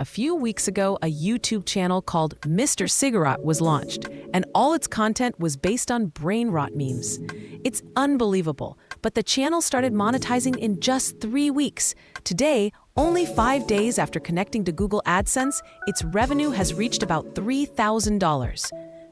A few weeks ago, a YouTube channel called Mr. Cigarette was launched, and all its content was based on brain rot memes. It's unbelievable, but the channel started monetizing in just 3 weeks. Today, only 5 days after connecting to Google AdSense, its revenue has reached about $3,000.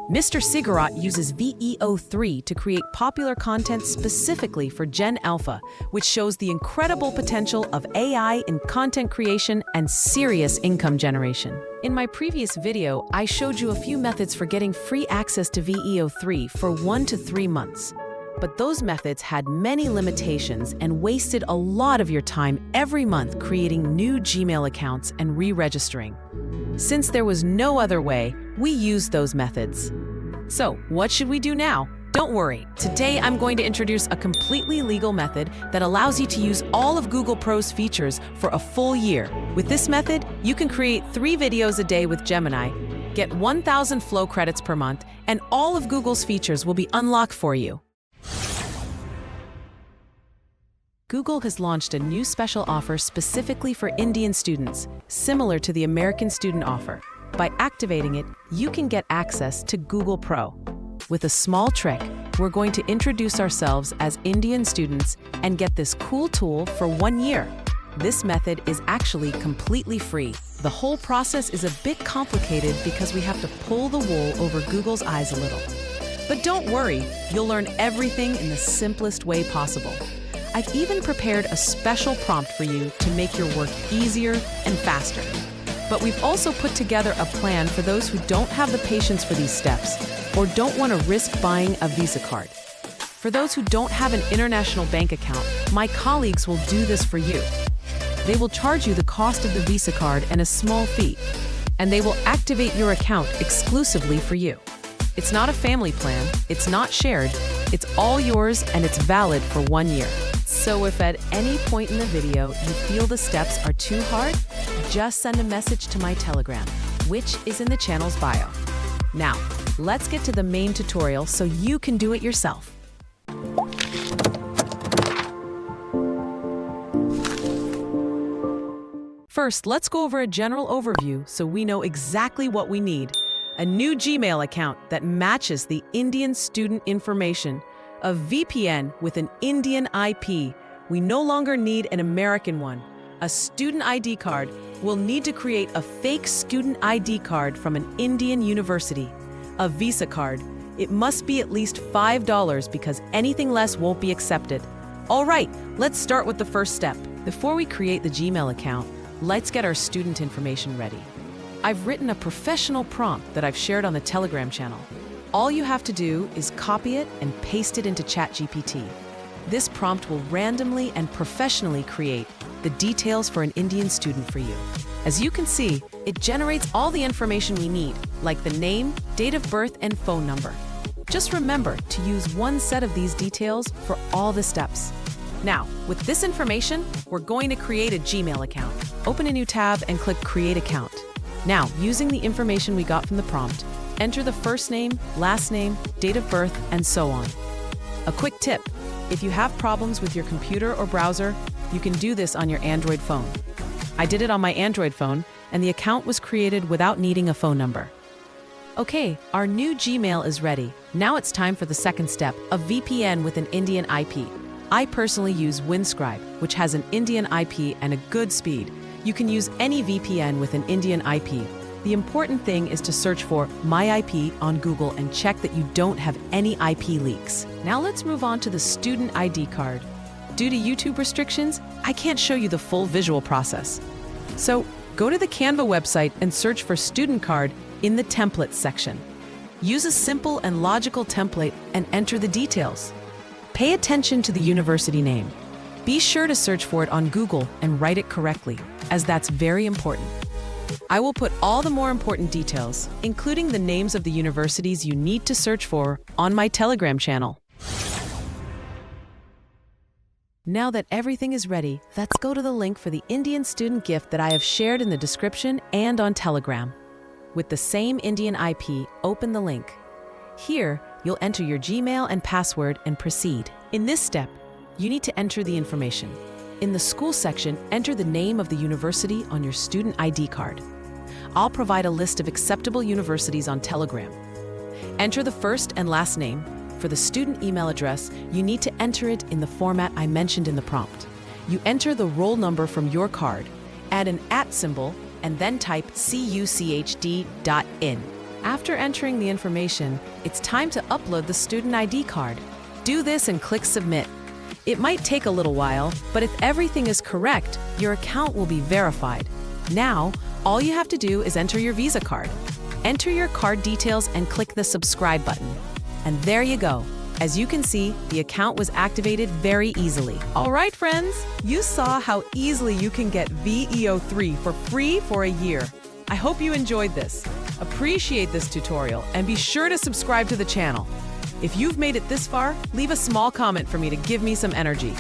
Mr. Cigarette uses VEO 3 to create popular content specifically for Gen Alpha, which shows the incredible potential of AI in content creation and serious income generation. In my previous video, I showed you a few methods for getting free access to VEO 3 for 1 to 3 months. But those methods had many limitations and wasted a lot of your time every month creating new Gmail accounts and re-registering. Since there was no other way, we used those methods. So, what should we do now? Don't worry. Today, I'm going to introduce a completely legal method that allows you to use all of Google Pro's features for a full year. With this method, you can create 3 videos a day with Gemini, get 1,000 Flow credits per month, and all of Google's features will be unlocked for you. Google has launched a new special offer specifically for Indian students, similar to the American student offer. By activating it, you can get access to Google Pro. With a small trick, we're going to introduce ourselves as Indian students and get this cool tool for 1 year. This method is actually completely free. The whole process is a bit complicated because we have to pull the wool over Google's eyes a little. But don't worry, you'll learn everything in the simplest way possible. I've even prepared a special prompt for you to make your work easier and faster. But we've also put together a plan for those who don't have the patience for these steps or don't want to risk buying a Visa card. For those who don't have an international bank account, my colleagues will do this for you. They will charge you the cost of the Visa card and a small fee, and they will activate your account exclusively for you. It's not a family plan, it's not shared, it's all yours and it's valid for 1 year. So if at any point in the video you feel the steps are too hard, just send a message to my Telegram, which is in the channel's bio. Now, let's get to the main tutorial so you can do it yourself. First, let's go over a general overview so we know exactly what we need. A new Gmail account that matches the Indian student information, a VPN with an Indian IP. We no longer need an American one. A student ID card. We'll need to create a fake student ID card from an Indian university. A Visa card. It must be at least $5 because anything less won't be accepted. All right, let's start with the first step. Before we create the Gmail account, let's get our student information ready. I've written a professional prompt that I've shared on the Telegram channel. All you have to do is copy it and paste it into ChatGPT. This prompt will randomly and professionally create the details for an Indian student for you. As you can see, it generates all the information we need, like the name, date of birth, and phone number. Just remember to use one set of these details for all the steps. Now, with this information, we're going to create a Gmail account. Open a new tab and click Create Account. Now, using the information we got from the prompt, enter the first name, last name, date of birth, and so on. A quick tip, if you have problems with your computer or browser, you can do this on your Android phone. I did it on my Android phone, and the account was created without needing a phone number. Okay, our new Gmail is ready. Now it's time for the second step, a VPN with an Indian IP. I personally use Windscribe, which has an Indian IP and a good speed. You can use any VPN with an Indian IP. The important thing is to search for My IP on Google and check that you don't have any IP leaks. Now let's move on to the student ID card. Due to YouTube restrictions, I can't show you the full visual process. So go to the Canva website and search for student card in the templates section. Use a simple and logical template and enter the details. Pay attention to the university name. Be sure to search for it on Google and write it correctly, as that's very important. I will put all the more important details, including the names of the universities you need to search for, on my Telegram channel. Now that everything is ready, let's go to the link for the Indian student gift that I have shared in the description and on Telegram. With the same Indian IP, open the link. Here, you'll enter your Gmail and password and proceed. In this step, you need to enter the information. In the school section, enter the name of the university on your student ID card. I'll provide a list of acceptable universities on Telegram. Enter the first and last name. For the student email address, you need to enter it in the format I mentioned in the prompt. You enter the roll number from your card, add an @ symbol, and then type cuchd.in. After entering the information, it's time to upload the student ID card. Do this and click Submit. It might take a little while, but if everything is correct, your account will be verified. Now, all you have to do is enter your Visa card. Enter your card details and click the subscribe button. And there you go. As you can see, the account was activated very easily. All right, friends, you saw how easily you can get VEO 3 for free for a year. I hope you enjoyed this. Appreciate this tutorial and be sure to subscribe to the channel. If you've made it this far, leave a small comment for me to give me some energy.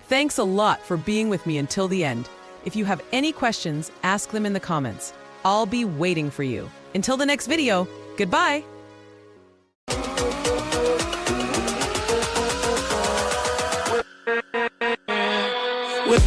Thanks a lot for being with me until the end. If you have any questions, ask them in the comments. I'll be waiting for you. Until the next video, goodbye! With